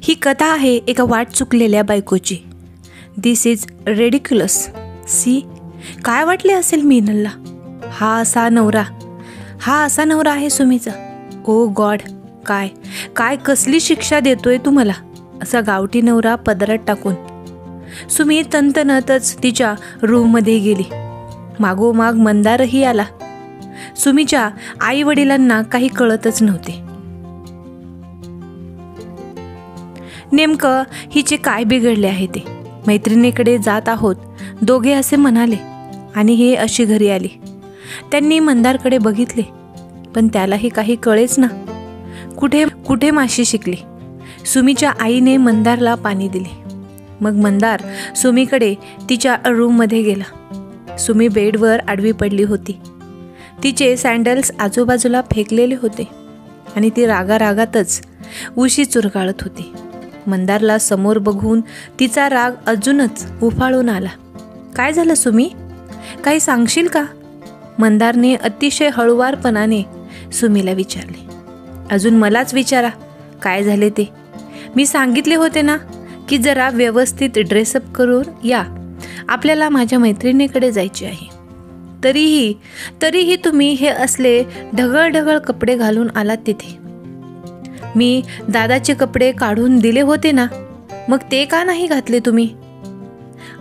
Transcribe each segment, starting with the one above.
ही कथा आहे एका वाट चुकलेल्या बायकोची. दिस इज रेडिक्युलस. सी, काय वाटले असेल मीनलला? हा असा नवरा आहे सुमीचा. ओ गॉड, काय काय कसली शिक्षा देतोय तू मला, असा गावठी नवरा पदरात टाकून सुमी तंतनतच तिच्या रूममध्ये गेली. मागोमाग मंदारही आला. सुमीच्या आई वडिलांना काही कळतच नव्हते. नेमकं हिचे काय बिघडले आहे ते. मैत्रिणीकडे जात आहोत दोघे असे म्हणाले आणि हे अशी घरी आली. त्यांनी मंदारकडे बघितले, पण त्यालाही काही कळेच ना. कुठे माशी शिकली. सुमीच्या आईने मंदारला पाणी दिले. मग मंदार सुमीकडे तिच्या रूममध्ये गेला. सुमी बेडवर आडवी पडली होती. तिचे सँडल्स आजूबाजूला फेकलेले होते आणि ती रागारागातच उशी चुरगाळत होती. मंदारला समोर बघून तिचा राग अजूनच उफाळून आला. काय झालं सुमी, काही सांगशील का? मंदारने अतिशय हळुवारपणाने सुमीला विचारले. अजून मलाच विचारा काय झाले ते. मी सांगितले होते ना की जरा व्यवस्थित ड्रेसअप करून या, आपल्याला माझ्या मैत्रिणीकडे जायचे आहे. तरीही तुम्ही हे असले ढगळ कपडे घालून आलात तिथे. मी दादाचे कपडे काढून दिले होते ना, मग ते का नाही घातले तुम्ही?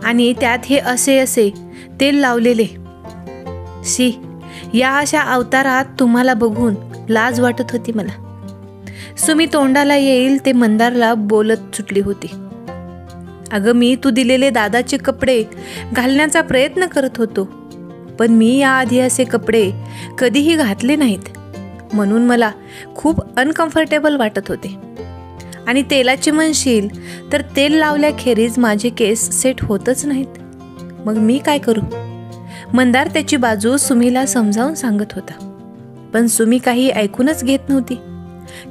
आणि त्यात हे असे तेल लावलेले. शी, या अशा अवतारात तुम्हाला बघून लाज वाटत होती मला. सुमी तोंडाला येईल ते मंदारला बोलत सुटली होती. अगं, मी तू दिलेले दादाचे कपडे घालण्याचा प्रयत्न करत होतो, पण मी याआधी असे कपडे कधीही घातले नाहीत, म्हणून मला खूप अनकम्फर्टेबल वाटत होते. आणि तेलाचे म्हणशील तर तेल लावल्याखेरीज माझे केस सेट होतच नाहीत. मग मी काय करू? मंदार त्याची बाजू सुमीला समजावून सांगत होता, पण सुमी काही ऐकूनच घेत नव्हती.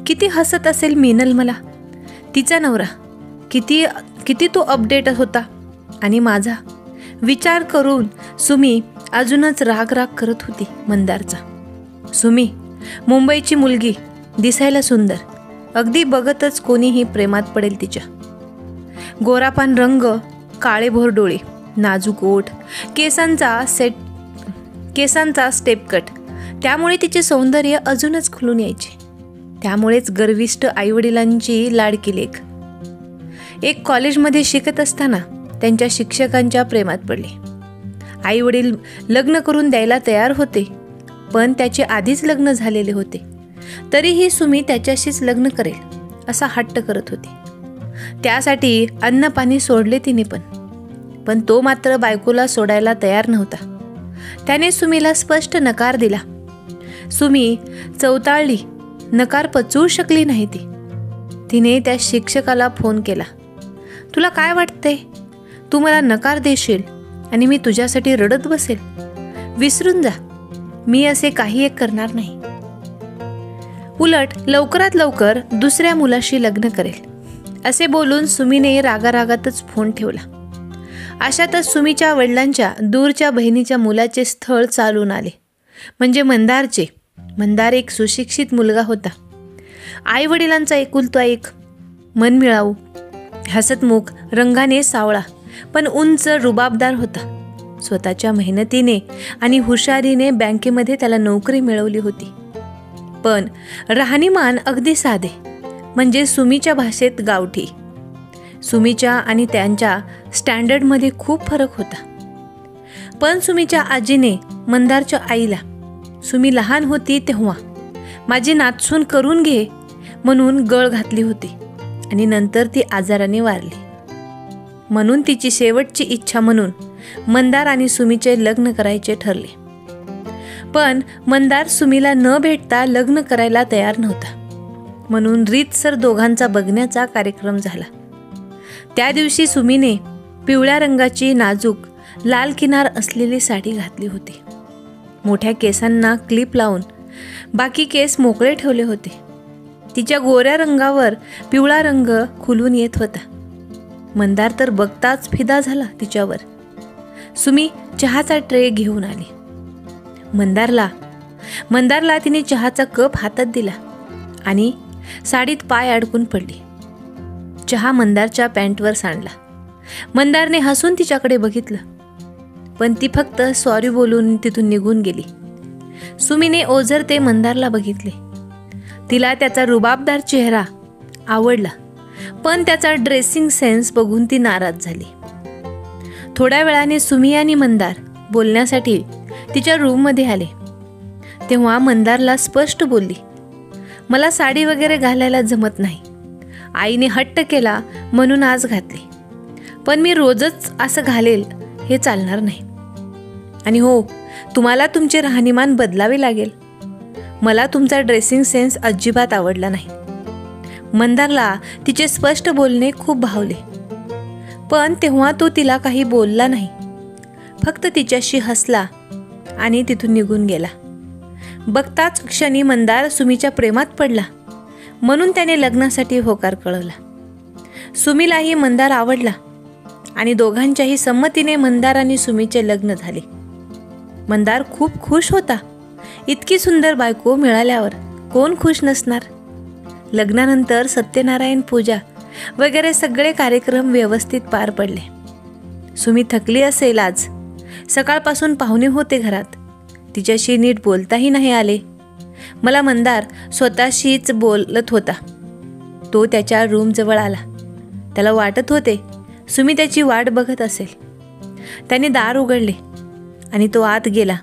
किती हसत असेल मीनल मला. तिचा नवरा किती तो अपडेट होता आणि माझा विचार करून सुमी अजूनच राग करत होती मंदारचा. सुमी मुंबईची मुलगी, दिसायला सुंदर, अगदी बघतच कोणीही प्रेमात पडेल तिच्या. गोरापान रंग, काळेभोर डोळे, नाजूक ओठ, केसांचा स्टेप कट, त्यामुळे तिचे सौंदर्य अजूनच खुलून यायचे. त्यामुळेच गर्विष्ठ आईवडिलांची लाडकी लेक. एक कॉलेजमध्ये शिकत असताना त्यांच्या शिक्षकांच्या प्रेमात पडली. आईवडील लग्न करून द्यायला तयार होते, पण त्याचे आधीच लग्न झालेले होते. तरीही सुमी त्याच्याशीच लग्न करेल असा हट्ट करत होती. त्यासाठी अन्न पाणी सोडले तिने, पण तो मात्र बायकोला सोडायला तयार नव्हता. त्याने सुमीला स्पष्ट नकार दिला. सुमी चवताळली, नकार पचवू शकली नाही ती. तिने त्या शिक्षकाला फोन केला. तुला काय वाटतंय? तू मला नकार देशील आणि मी तुझ्यासाठी रडत बसेल? विसरून जा, मी असे काही एक करणार नाही. उलट लवकरात लवकर दुसऱ्या मुलाशी लग्न करेल, असे बोलून सुमीने रागारागातच फोन ठेवला. अशातच सुमीच्या वडिलांच्या दूरच्या बहिणीच्या मुलाचे स्थळ चालून आले. म्हणजे मंदार एक सुशिक्षित मुलगा होता. आई वडिलांचा एकुलता एक, मनमिळाऊ, हसतमुख, रंगाने सावळा, पण उंच, रुबाबदार होता. स्वतःच्या मेहनतीने आणि हुशारीने बँकेमध्ये त्याला नोकरी मिळवली होती. पण राहणीमान अगदी साधे, म्हणजे सुमीच्या भाषेत गावठी. सुमीच्या आणि त्यांच्या स्टँडर्डमध्ये खूप फरक होता. पण सुमीच्या आजीने मंदारच्या आईला, सुमी लहान होती तेव्हा माझी नातसून करून घे म्हणून गळ घातली होती आणि नंतर ती आजाराने वारली. म्हणून तिची शेवटची इच्छा म्हणून मंदार आणि सुमीचे लग्न करायचे ठरले. पण मंदार सुमीला न भेटता लग्न करायला तयार नव्हता. म्हणून रीतसर दोघांचा बघण्याचा कार्यक्रम झाला. त्या दिवशी सुमीने पिवळ्या रंगाची नाजूक लाल किनार असलेली साडी घातली होती. मोठ्या केसांना क्लिप लावून बाकी केस मोकळे ठेवले होते. तिच्या गोऱ्या रंगावर पिवळा रंग खुलून येत होता. मंदार तर बघताच फिदा झाला तिच्यावर. सुमी चहाचा ट्रे घेऊन आली. मंदारला तिने चहाचा कप हातात दिला आणि साडीत पाय अडकून पडली. चहा मंदारच्या पॅन्टवर सांडला. मंदारने हसून तिच्याकडे बघितलं, पण ती फक्त सॉरी बोलून तिथून निघून गेली. सुमीने ओझरते मंदारला बघितले. तिला त्याचा रुबाबदार चेहरा आवडला, पण त्याचा ड्रेसिंग सेन्स बघून ती नाराज झाली. थोड्या वेळाने सुमी आणि मंदार बोलण्यासाठी तिच्या रूममध्ये आले. तेव्हा मंदारला स्पष्ट बोलली, मला साडी वगैरे घालायला जमत नाही. आईने हट्ट केला म्हणून आज घातली, पण मी रोजच असं घालेल हे चालणार नाही. आणि हो, तुम्हाला तुमचे राहणीमान बदलावे लागेल. मला तुमचा ड्रेसिंग सेन्स अजिबात आवडला नाही. मंदारला तिचे स्पष्ट बोलणे खूप भावले, पण तेव्हा तो तिला काही बोलला नाही. फक्त तिच्याशी हसला आणि तिथून निघून गेला. बघताच क्षणी मंदार सुमीच्या प्रेमात पडला, म्हणून त्याने लग्नासाठी होकार कळवला. सुमीलाही मंदार आवडला आणि दोघांच्याही संमतीने मंदार आणि सुमीचे लग्न झाले. मंदार खूप खुश होता. इतकी सुंदर बायको मिळाल्यावर कोण खुश नसणार. लग्नानंतर सत्यनारायण पूजा वगैरे सगळे कार्यक्रम व्यवस्थित पार पडले. सुमी थकली असेल आज. सकाळपासून पाहुणे होते घरात. तिच्याशी नीट बोलताही नाही आले. मला मंदार स्वतःशीच बोलत होता. तो त्याच्या रूमजवळ आला. त्याला वाटत होते सुमी त्याची वाट बघत असेल. त्याने दार उघडले आणि तो आत गेला.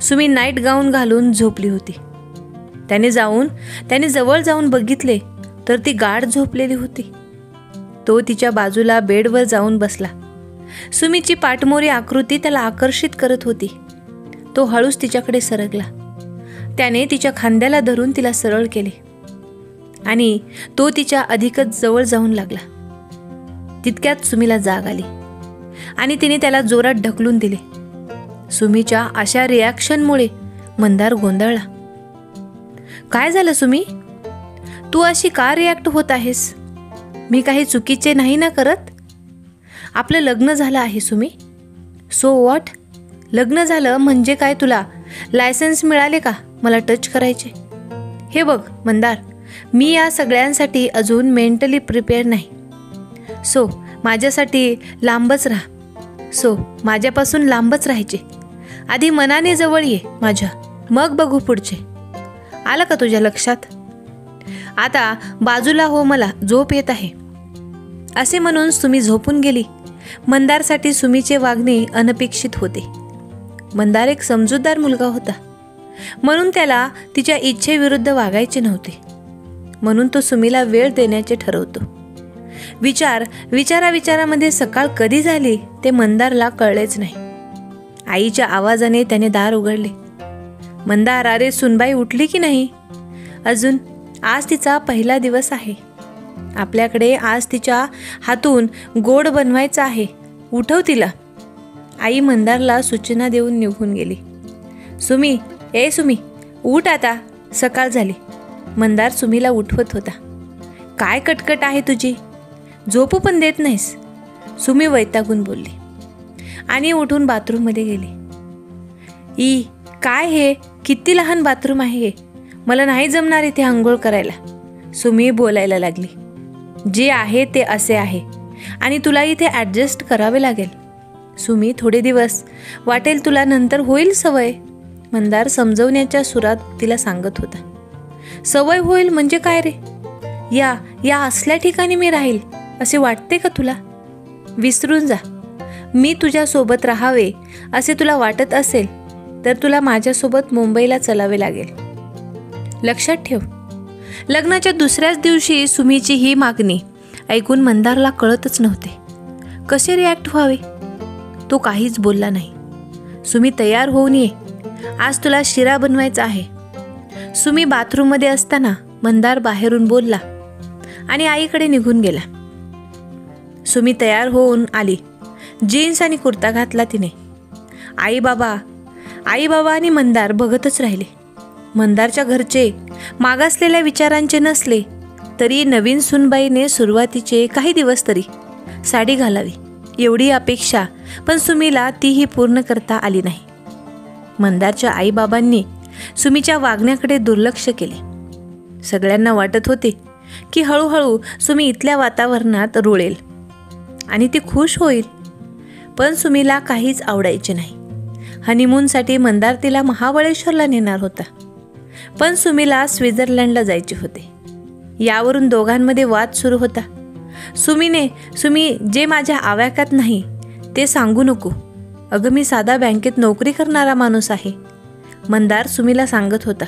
सुमी नाईट गाऊन घालून झोपली होती. त्याने जवळ जाऊन बघितले तर ती गाढ झोपलेली होती. तो तिच्या बाजूला बेडवर जाऊन बसला. सुमीची पाठमोरी आकृती त्याला आकर्षित करत होती. तो हळूच तिच्याकडे सरकला. त्याने तिच्या खांद्याला धरून तिला सरळ केले आणि तो तिच्या अधिकच जवळ जाऊन लागला. तितक्यात सुमीला जाग आली आणि तिने त्याला जोरात ढकलून दिले. सुमीच्या अशा रिॲक्शनमुळे मंदार गोंधळला. काय झालं सुमी? तू अशी का रिॲक्ट होत आहेस? मी काही चुकीचे नाही ना करत? आपलं लग्न झालं आहे सुमी. So what? लग्न झालं म्हणजे काय तुला लायसन्स मिळाले का मला टच करायचे? हे बघ मंदार, मी या सगळ्यांसाठी अजून मेंटली प्रिपेअर नाही. सो माझ्यासाठी लांबच राहा. माझ्यापासून लांबच राहायचे. आधी मनाने जवळ ये माझ्या, मग बघू पुढचे. आलं का तुझ्या लक्षात? आता बाजूला हो, मला झोप येत आहे. असे म्हणून सुमी झोपून गेली. मंदारसाठी सुमीचे वागणे अनपेक्षित होते. मंदार एक समजूतदार मुलगा होता, म्हणून त्याला तिच्या इच्छेविरुद्ध वागायचे नव्हते. म्हणून तो सुमीला वेळ देण्याचे ठरवतो. विचारामध्ये सकाळ कधी झाली ते मंदारला कळलेच नाही. आईच्या आवाजाने त्याने दार उघडले. मंदार, अरे सुनबाई उठली की नाही? अजून. आज तिचा पहिला दिवस आहे. आपल्याकडे आज तिच्या हातून गोड बनवायचं आहे. उठव तिला. आई मंदारला सूचना देऊन निघून गेली. सुमी, सुमी उठ आता, सकाळ झाली. मंदार सुमीला उठवत होता. काय कटकट आहे तुझी? झोपू पण देत नाहीस, सुमी वैतागून बोलली आणि उठून बाथरूममध्ये गेली. काय हे? किती लहान बाथरूम आहे हे. मला नाही जमणार इथे आंघोळ करायला. सुमी बोलायला लागली. जे आहे ते असे आहे आणि तुला इथे ॲडजस्ट करावे लागेल. सुमी, थोडे दिवस वाटेल तुला, नंतर होईल सवय. मंदार समजवण्याच्या सुरात तिला सांगत होता. सवय होईल म्हणजे काय रे? या असल्या ठिकाणी मी राहील असे वाटते का तुला? विसरून जा. मी तुझ्यासोबत राहावे असे तुला वाटत असेल तर तुला माझ्यासोबत मुंबईला चलावे लागेल. लक्षात ठेव. लग्नाच्या दुसऱ्याच दिवशी सुमीची ही मागणी ऐकून मंदारला कळतच नव्हते कसे रिॲक्ट व्हावे. तो काहीच बोलला नाही. सुमी, तयार होऊन ये, आज तुला शिरा बनवायचा आहे. सुमी बाथरूममध्ये असताना मंदार बाहेरून बोलला आणि आईकडे निघून गेला. सुमी तयार होऊन आली. जीन्स आणि कुर्ता घातला तिने. आई बाबा आणि मंदार बघतच राहिले. मंदारच्या घरचे मागासलेल्या विचारांचे नसले तरी नवीन सुनबाईने सुरुवातीचे काही दिवस तरी साडी घालावी एवढी अपेक्षा पण सुमीला तीही पूर्ण करता आली नाही. मंदारच्या आईबाबांनी सुमीच्या वागण्याकडे दुर्लक्ष केले. सगळ्यांना वाटत होते की हळूहळू सुमी इथल्या वातावरणात रुळेल आणि ती खुश होईल. पण सुमीला काहीच आवडायचे नाही. हनीमूनसाठी मंदार तिला महाबळेश्वरला नेणार होता, पण सुमीला स्वित्झर्लंडला जायचे होते. यावरून दोघांमध्ये वाद सुरू होता. सुमी जे माझ्या आवाक्यात नाही ते सांगू नको. अगं मी साधा बँकेत नोकरी करणारा माणूस आहे, मंदार सुमीला सांगत होता.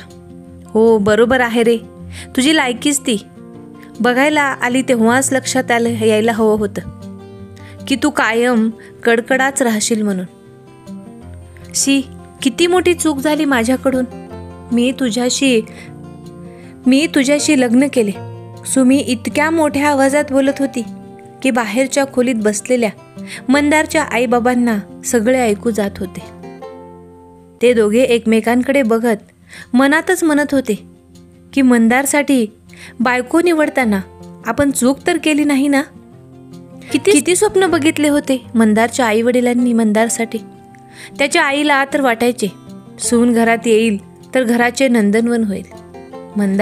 हो बरोबर आहे रे, तुझी लायकीच ती. बघायला आली तेव्हाच लक्षात यायला हवं होतं की तू कायम कडकडाच राहशील म्हणून. किती मोठी चूक झाली माझ्याकडून. मी तुझ्याशी लग्न केले. सुमी इतक्या मोठ्या आवाजात बोलत होती की बाहेरच्या खोलीत बसलेल्या मंदारच्या आईबाबांना सगळे ऐकू जात होते. ते दोघे एकमेकांकडे बघत मनातच म्हणत होते की मंदारसाठी बायको निवडताना आपण चूक तर केली नाही ना. किती स्वप्न बघितले होते मंदारच्या आई वडिलांनी मंदारसाठी. त्याच्या आईला तर वाटायचे सून घरात येईल तर घराचे नंदनवन होईल.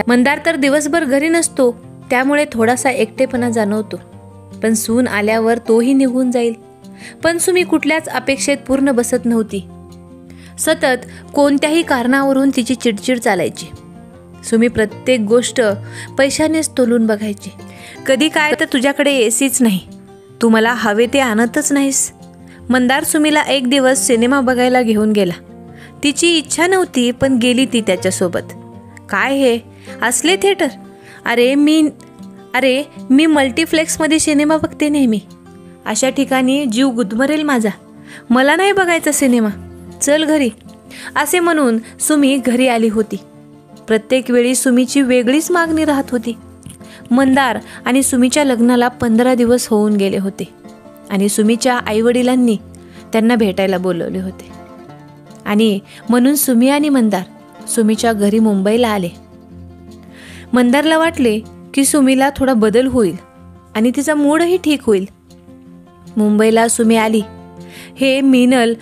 मंदार तर दिवसभर घरी नसतो, त्यामुळे थोडासा एकटेपणा जाणवतो. पण सून आल्यावर तोही निघून जाईल. पण सुमी कुठल्याच अपेक्षेत पूर्ण बसत नव्हती. सतत कोणत्याही कारणावरून तिची चिडचिड चालायची. सुमी प्रत्येक गोष्ट पैशानेच तोलून बघायची. कधी काय तर तुझ्याकडे एसीच नाही, तू मला हवे ते आणतच नाहीस. मंदार सुमीला एक दिवस सिनेमा बघायला घेऊन गेला. तिची इच्छा नव्हती पण गेली ती त्याच्यासोबत. काय हे असले थिएटर? अरे मी मल्टीप्लेक्समध्ये सिनेमा बघते नेहमी. अशा ठिकाणी जीव गुदमरेल माझा. मला नाही बघायचा सिनेमा, चल घरी, असे म्हणून सुमी घरी आली होती. प्रत्येक वेळी सुमीची वेगळीच मागणी राहत होती. मंदार आणि सुमीच्या लग्नाला 15 दिवस होऊन गेले होते आणि सुमीच्या आईवडिलांनी त्यांना भेटायला बोलवले होते. आणि म्हणून सुमी आणि मंदार सुमीच्या घरी मुंबईला आले. मंदारला वाटले की सुमीला थोडा बदल होईल आणि तिचा मूडही ठीक होईल. मुंबईला सुमी आली हे मिनल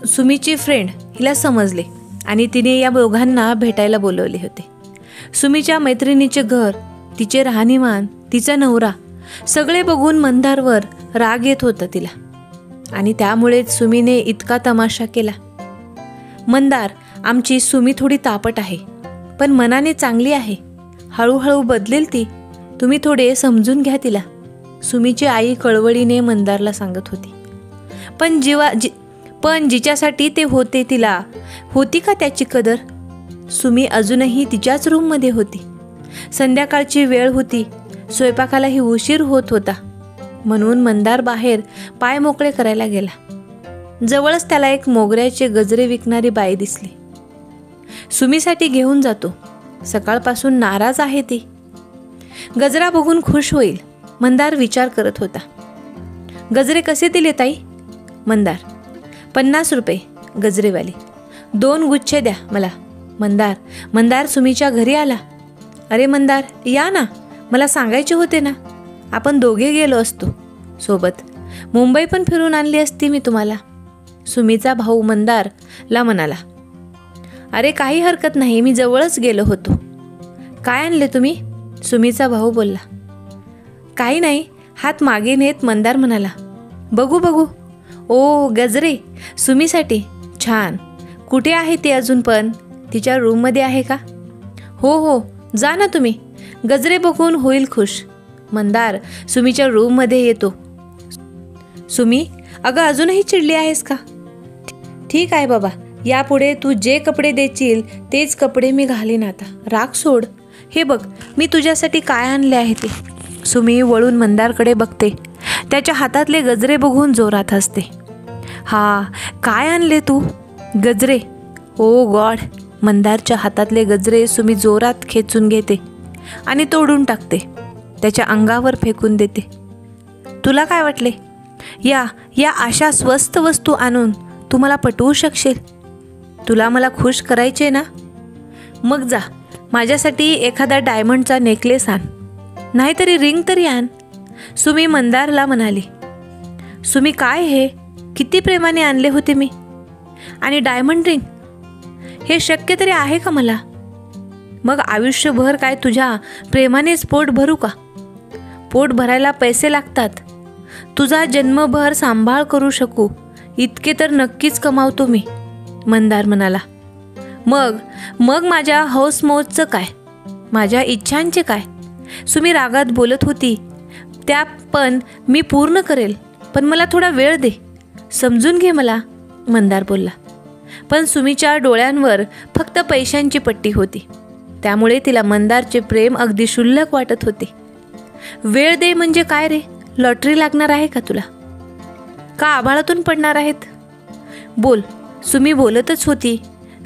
सुमीची फ्रेंड हिला समजले आणि तिने या दोघांना भेटायला बोलवले होते. सुमीच्या मैत्रिणीचे घर, तिचे राहणीमान, तिचा नवरा सगळे बघून मंदारवर राग येत होता तिला आणि त्यामुळेच सुमीने इतका तमाशा केला. मंदार, आमची सुमी थोडी तापट आहे पण मनाने चांगली आहे, हळूहळू बदलेल ती, तुम्ही थोडे समजून घ्या तिला, सुमीची आई कळवळीने मंदारला सांगत होती. पण जिच्यासाठी ते होते तिला होती का त्याची कदर? सुमी अजूनही तिच्याच रूममध्ये होती. संध्याकाळची वेळ होती, स्वयंपाकालाही उशीर होत होता. म्हणून मंदार बाहेर पाय मोकळे करायला गेला. जवळच त्याला एक मोगऱ्याचे गजरे विकणारी बाई दिसली. सुमीसाठी घेऊन जातो, सकाळपासून नाराज आहे ती. गजरा बघून खुश होईल, मंदार विचार करत होता. गजरे कसे दिले ताई? मंदार, 50 रुपये गजरेवाली, 2 गुच्छे द्या मला. मंदार सुमीच्या घरी आला. अरे मंदार, या ना, मला सांगायचे होते ना, आपण दोघे गेलो असतो सोबत, मुंबई पण फिरून आणली असती मी तुम्हाला. सुमीचा भाऊ मंदारला म्हणाला. अरे काही हरकत नाही, मी जवळच गेलो होतो. काय आणले तुम्ही? सुमीचा भाऊ बोलला. काही नाही, हात मागे नेत मंदार म्हणाला. बघू. ओ गजरे, सुमीसाठी छान. कुठे आहे ती अजून पण? तिच्या रूममध्ये आहे का? हो, जा ना तुम्ही, गजरे बघून होईल खुश. मंदार सुमीच्या रूममध्ये येतो. सुमी, अगं अजूनही चिडली आहेस का? ठीक आहे बाबा, यापुढे तू जे कपडे देशील तेच कपडे मी घालीन आता, राग सोड. हे बघ मी तुझ्यासाठी काय आणले आहे ते. सुमी वळून मंदारकडे बघते. त्याच्या हातातले गजरे बघून जोरात हसते. हा, काय आणले तू? गजरे? ओ गॉड. मंदारच्या हातातले गजरे सुमी जोरात खेचून घेते आणि तोडून टाकते, त्याच्या अंगावर फेकून देते. तुला काय वाटले? या अशा स्वस्त वस्तू आणून तू मला पटवू शकशील? तुला मला खुश करायचे ना? मग जा, माझ्यासाठी एखादा डायमंडचा नेकलेस आण, नाहीतरी रिंग तरी आण. सुमी मंदारला म्हणाली. सुमी, काय हे? किती प्रेमाने आणले होते मी. आणि डायमंड रिंग, हे शक्य तरी आहे का मला? मग आयुष्यभर काय तुझ्या प्रेमानेच पोट भरू का? पोट भरायला पैसे लागतात. तुझा जन्मभर सांभाळ करू शकू इतके तर नक्कीच कमावतो मी, मंदार म्हणाला. मग मग माझ्या हौसमौजचं काय, माझ्या इच्छांचे काय? सुमी रागात बोलत होती. त्या पण मी पूर्ण करेल, पण मला थोडा वेळ दे, समजून घे मला, मंदार बोलला. पण सुमीच्या डोळ्यांवर फक्त पैशांची पट्टी होती, त्यामुळे तिला मंदारचे प्रेम अगदी क्षुल्लक वाटत होते. वेळ दे म्हणजे काय रे? लॉटरी लागणार आहे का तुला? का आभाळातून पडणार आहेत? बोल. सुमी बोलतच होती.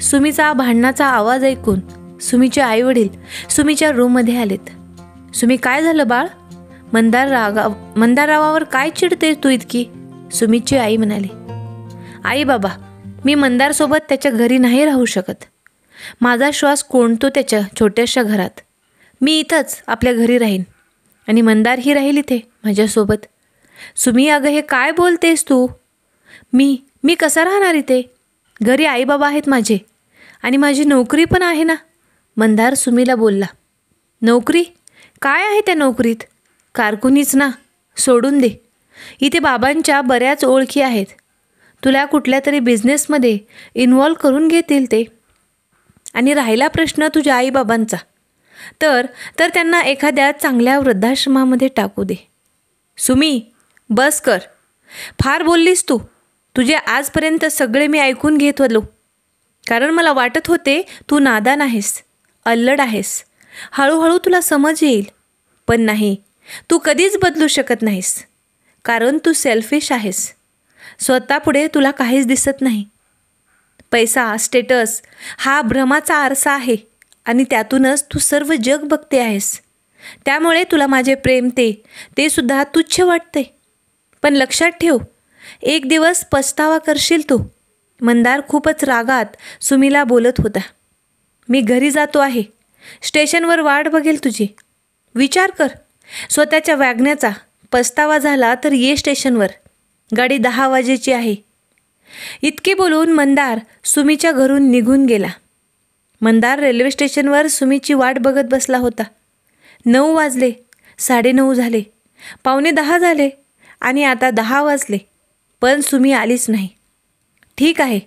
सुमीचा भांडणाचा आवाज ऐकून सुमीचे आईवडील सुमीच्या रूममध्ये आलेत. सुमी, काय झालं बाळ? मंदाररावावर काय चिडते तू इतकी? सुमीची आई म्हणाली. आई बाबा, मी मंदारसोबत त्याच्या घरी नाही राहू शकत. माझा श्वास कोंडतो त्याच्या छोट्याशा घरात. मी इथंच आपल्या घरी राहीन आणि मंदारही राहील इथे माझ्यासोबत. सुमी, अगं हे काय बोलतेस तू? मी कसा राहणार इथे? घरी आईबाबा आहेत माझे आणि माझी नोकरी पण आहे ना, मंदार सुमीला बोलला. नोकरी? काय आहे त्या नोकरीत? कारकुनीच ना, सोडून दे. इथे बाबांच्या बऱ्याच ओळखी आहेत. तुला कुठल्या तरी बिझनेसमध्ये इन्व्हॉल्व करून घेतील ते. आणि राहिला प्रश्न तुझ्या आईबाबांचा, तर त्यांना एखाद्या चांगल्या वृद्धाश्रमामध्ये टाकू दे. सुमी, बस कर. फार बोललीस तू. तुझे आजपर्यंत सगळे मी ऐकून घेत होतो, कारण मला वाटत होते तू नादान आहेस, अल्लड आहेस. हळूहळू तुला समज येईल. पण नाही, तू कधीच बदलू शकत नाहीस, कारण तू सेल्फिश आहेस. स्वतःपुढे तुला काहीच दिसत नाही. पैसा, स्टेटस हा भ्रमाचा आरसा आहे आणि त्यातूनच तू सर्व जग बघते आहेस. त्यामुळे तुला माझे प्रेम ते सुद्धा तुच्छ वाटते. पण लक्षात ठेव, एक दिवस पछतावा करशील तू. मंदार खूपच रागात सुमीला बोलत होता. मी घरी जातो आहे. स्टेशनवर वाट बघेल तुझी. विचार कर, स्वतःच्या वागण्याचा पछतावा झाला तर ये स्टेशनवर. गाडी 10 वाजेची आहे. इतके बोलून मंदार सुमीच्या घरून निघून गेला. मंदार रेल्वे स्टेशनवर सुमीची वाट बघत बसला होता. 9 वाजले, 9:30 झाले, 9:45 झाले आणि आता 10 वाजले, पण सुमी आलीच नाही. ठीक आहे,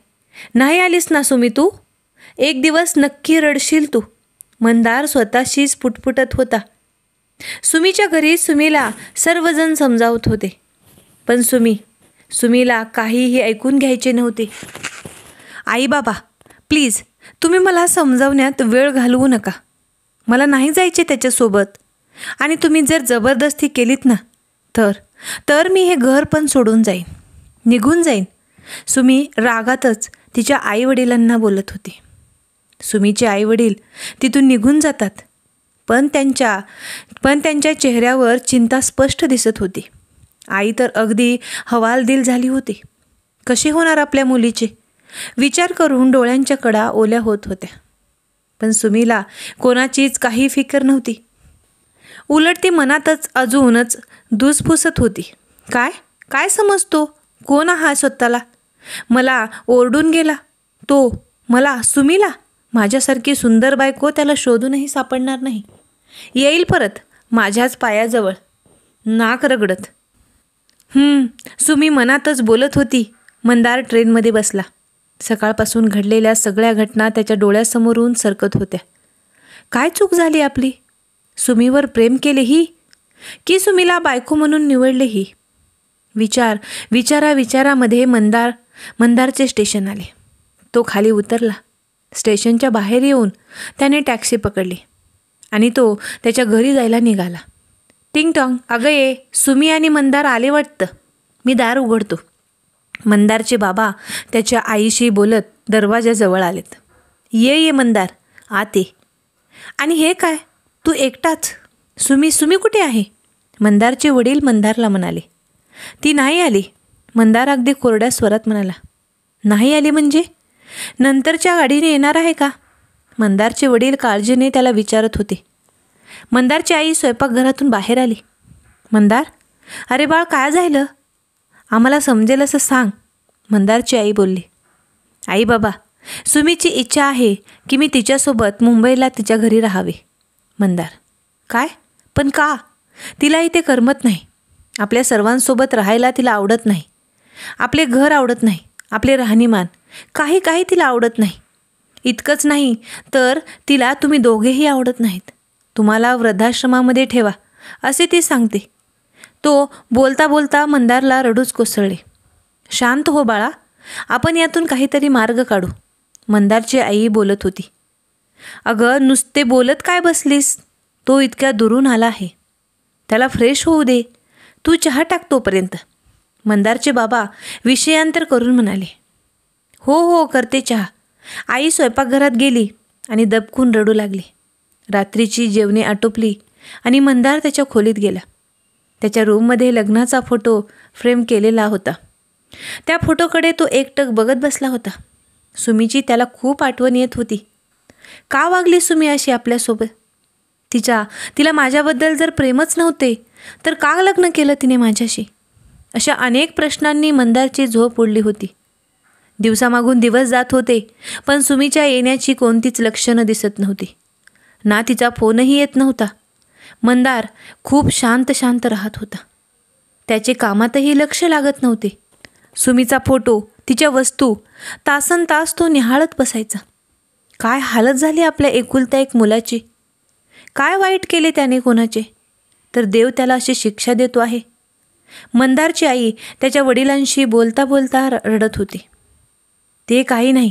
नाही आलीस ना सुमी तू? एक दिवस नक्की रडशील तू, मंदार स्वतःशीच पुटपुटत होता. सुमीच्या घरी सुमीला सर्वजण समजावत होते, पण सुमीला काहीही ऐकून घ्यायचे नव्हते. आई बाबा, प्लीज तुम्ही मला समजावण्यात वेळ घालवू नका. मला नाही जायचे त्याच्यासोबत. आणि तुम्ही जर जबरदस्ती केलीत ना, तर मी हे घर पण सोडून जाईन, निघून जाईन. सुमी रागातच तिच्या आईवडिलांना बोलत होती. सुमीचे आईवडील तिथून निघून जातात, पण त्यांच्या चेहऱ्यावर चिंता स्पष्ट दिसत होती. आई तर अगदी हवालदिल झाली होती. कसे होणार आपल्या मुलीचे विचार करून डोळ्यांच्या कडा ओल्या होत होत्या. पण सुमीला कोणाचीच काही फिकर नव्हती. उलट ती मनातच अजूनच धुसफुसत होती. काय समजतो? कोण हा स्वतःला? मला ओरडून गेला तो, मला, सुमीला. माझ्यासारखी सुंदर बायको त्याला शोधूनही सापडणार नाही. येईल परत माझ्याच पायाजवळ, नाक रगडत. सुमी मनातच बोलत होती. मंदार ट्रेनमध्ये बसला. सकाळपासून घडलेल्या सगळ्या घटना त्याच्या डोळ्यासमोरून सरकत होत्या. काय चूक झाली आपली? सुमीवर प्रेम केले ही, की सुमीला बायको म्हणून निवडले ही? विचारामध्ये मंदारचे स्टेशन आले. तो खाली उतरला. स्टेशनच्या बाहेर येऊन त्याने टॅक्सी पकडली आणि तो त्याच्या घरी जायला निघाला. टिंग टॉंग. अगं ये, सुमी आणि मंदार आले वाटतं. मी दार उघडतो. मंदारचे बाबा त्याच्या आईशी बोलत दरवाजाजवळ आलेत. ये मंदार, आत ये. आणि हे काय, तू एकटाच? सुमी कुठे आहे? मंदारचे वडील मंदारला म्हणाले. ती नाही आली. मंदार अगदी कोरड्या स्वरात म्हणाला. नाही आली म्हणजे? नंतरच्या गाडीने येणार आहे का? मंदारचे वडील काळजीने त्याला विचारत होते. मंदारची आई स्वयंपाकघरातून बाहेर आली. मंदार, अरे बाळ, काय झालं? आम्हाला समजेल असं सांग, मंदारची आई बोलली. आई बाबा, सुमीची इच्छा आहे की मी तिच्यासोबत मुंबईला तिच्या घरी राहावे. मंदार: काय? पण का? तिला इथे करमत नाही. आपल्या सर्वांसोबत राहायला तिला आवडत नाही. आपले घर आवडत नाही. आपले राहणीमान काही तिला आवडत नाही. इतकंच नाही तर तिला तुम्ही दोघेही आवडत नाहीत. तुम्हाला वृद्धाश्रमामध्ये ठेवा असे ती सांगते. तो बोलता बोलता मंदारला रडूच कोसळले. शांत हो बाळा, आपण यातून काहीतरी मार्ग काढू, मंदारची आई बोलत होती. अगं नुसते बोलत काय बसलीस? तो इतक्या दुरून आला आहे. त्याला फ्रेश होऊ दे. तू चहा टाक तोपर्यंत. मंदारचे बाबा विषयांतर करून म्हणाले. हो करते चहा. आई स्वयंपाकघरात गेली आणि दबकून रडू लागली. रात्रीची जेवणे आटोपली आणि मंदार त्याच्या खोलीत गेला. त्याच्या रूममध्ये लग्नाचा फोटो फ्रेम केलेला होता. त्या फोटोकडे तो एकटक बघत बसला होता. सुमीची त्याला खूप आठवण येत होती. का वागली सुमी अशी आपल्यासोबत? तिला माझ्याबद्दल जर प्रेमच नव्हते तर का लग्न केलं तिने माझ्याशी? अशा अनेक प्रश्नांनी मंदारची झोप उडली होती. दिवसामागून दिवस जात होते पण सुमीच्या येण्याची कोणतीच लक्षणं दिसत नव्हती. ना तिचा फोनही येत नव्हता. मंदार खूप शांत राहत होता. त्याचे कामातही लक्ष लागत नव्हते. सुमीचा फोटो, तिच्या वस्तू तासनतास तो निहाळत बसायचा. काय हालत झाली आपल्या एकुलत्या एक मुलाची. काय वाईट केले त्याने कोणाचे, तर देव त्याला अशी शिक्षा देतो आहे. मंदारची आई त्याच्या वडिलांशी बोलता बोलता रडत होती. ते काही नाही,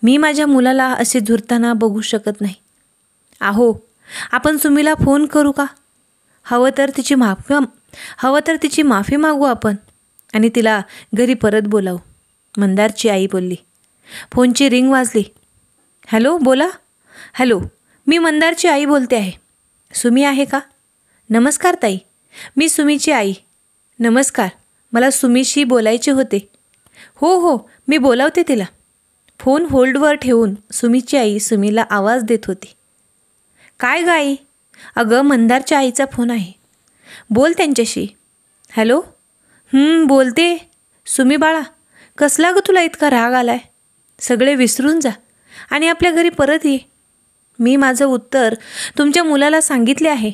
मी माझ्या मुलाला असे झुरताना बघू शकत नाही. आहो, आपण सुमीला फोन करू का? हवं तर तिची माफी मागू आपण आणि तिला घरी परत बोलावू, मंदारची आई बोलली. फोनची रिंग वाजली. हॅलो, बोला. हॅलो, मी मंदारची आई बोलते आहे. सुमी आहे का? नमस्कार ताई, मी सुमीची आई. नमस्कार, मला सुमीशी बोलायचे होते. हो, मी बोलावते तिला. फोन होल्डवर ठेवून सुमीची आई सुमीला आवाज देत होती. काय ग आई? अगं मंदारच्या आईचा फोन आहे, बोल त्यांच्याशी. हॅलो. बोलते. सुमी बाळा, कसला ग तुला इतका राग आलाय? सगळे विसरून जा आणि आपल्या घरी परत ये. मी माझं उत्तर तुमच्या मुलाला सांगितले आहे.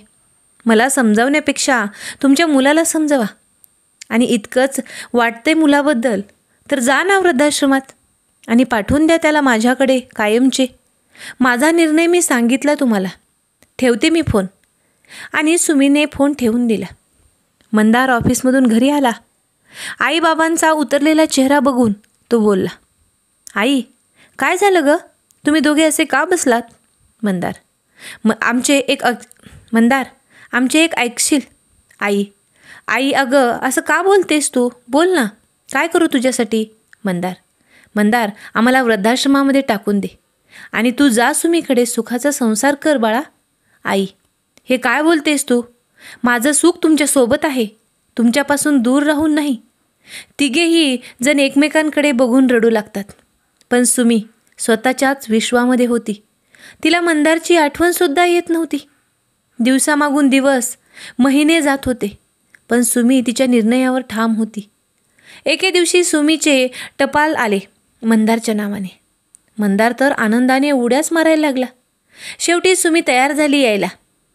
मला समजावण्यापेक्षा तुमच्या मुलाला समजवा. आणि इतकंच वाटते मुलाबद्दल तर जा ना वृद्धाश्रमात आणि पाठवून द्या त्याला माझ्याकडे कायमचे. माझा निर्णय मी सांगितला तुम्हाला. ठेवते मी फोन. आणि सुमीने फोन ठेवून दिला. मंदार ऑफिसमधून घरी आला. आईबाबांचा उतरलेला चेहरा बघून तो बोलला. आई, काय झालं ग? तुम्ही दोघे असे का बसलात? मंदार: आमचे एक ऐकशील? आई अगं असं का बोलतेस तू? बोल ना, काय करू तुझ्यासाठी? मंदार, आम्हाला वृद्धाश्रमामध्ये टाकून दे आणि तू जा सुमीकडे सुखाचा संसार कर बाळा. आई: हे काय बोलतेस तू? माझं सुख तुमच्यासोबत आहे, तुमच्यापासून दूर राहून नाही. तिघेही जण एकमेकांकडे बघून रडू लागतात. पण सुमी स्वतःच्याच विश्वामध्ये होती. तिला मंदारची आठवणसुद्धा येत नव्हती. दिवसामागून दिवस, महिने जात होते पण सुमी तिच्या निर्णयावर ठाम होती. एके दिवशी सुमीचे टपाल आले मंदारच्या नावाने. मंदार तर आनंदाने उड्याच मारायला लागला. शेवटी सुमी तयार झाली यायला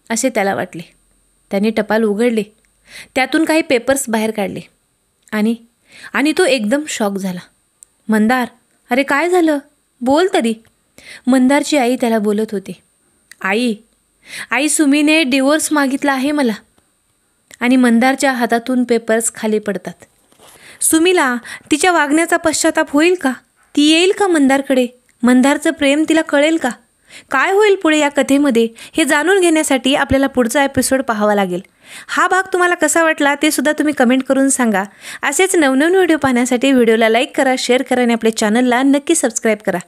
असे त्याला वाटले. त्याने टपाल उघडले. त्यातून काही पेपर्स बाहेर काढले आणि तो एकदम शॉक झाला. मंदार, अरे काय झालं? बोल तरी. मंदारची आई त्याला बोलत होती. आई सुमीने डिवोर्स मागितला आहे मला. आणि मंदारच्या हातातून पेपर्स खाली पडतात. सुमीला तिच्या वागण्याचा पश्चाताप होईल का? ती येईल का मंदारकडे? मंदारचं प्रेम तिला कळेल का? काय होईल पुढे या कथेमध्ये हे जाणून घेण्यासाठी आपल्याला पुढचा एपिसोड पाहावा लागेल. हा भाग तुम्हाला कसा वाटला ते सुद्धा तुम्ही कमेंट करून सांगा. असेच नवनवीन व्हिडिओ पाहण्यासाठी व्हिडिओला लाईक करा, शेअर करा आणि आपल्या चॅनलला नक्की सबस्क्राईब करा.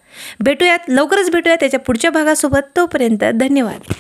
लवकरच भेटूयात त्याच्या पुढच्या भागासोबत. तोपर्यंत धन्यवाद.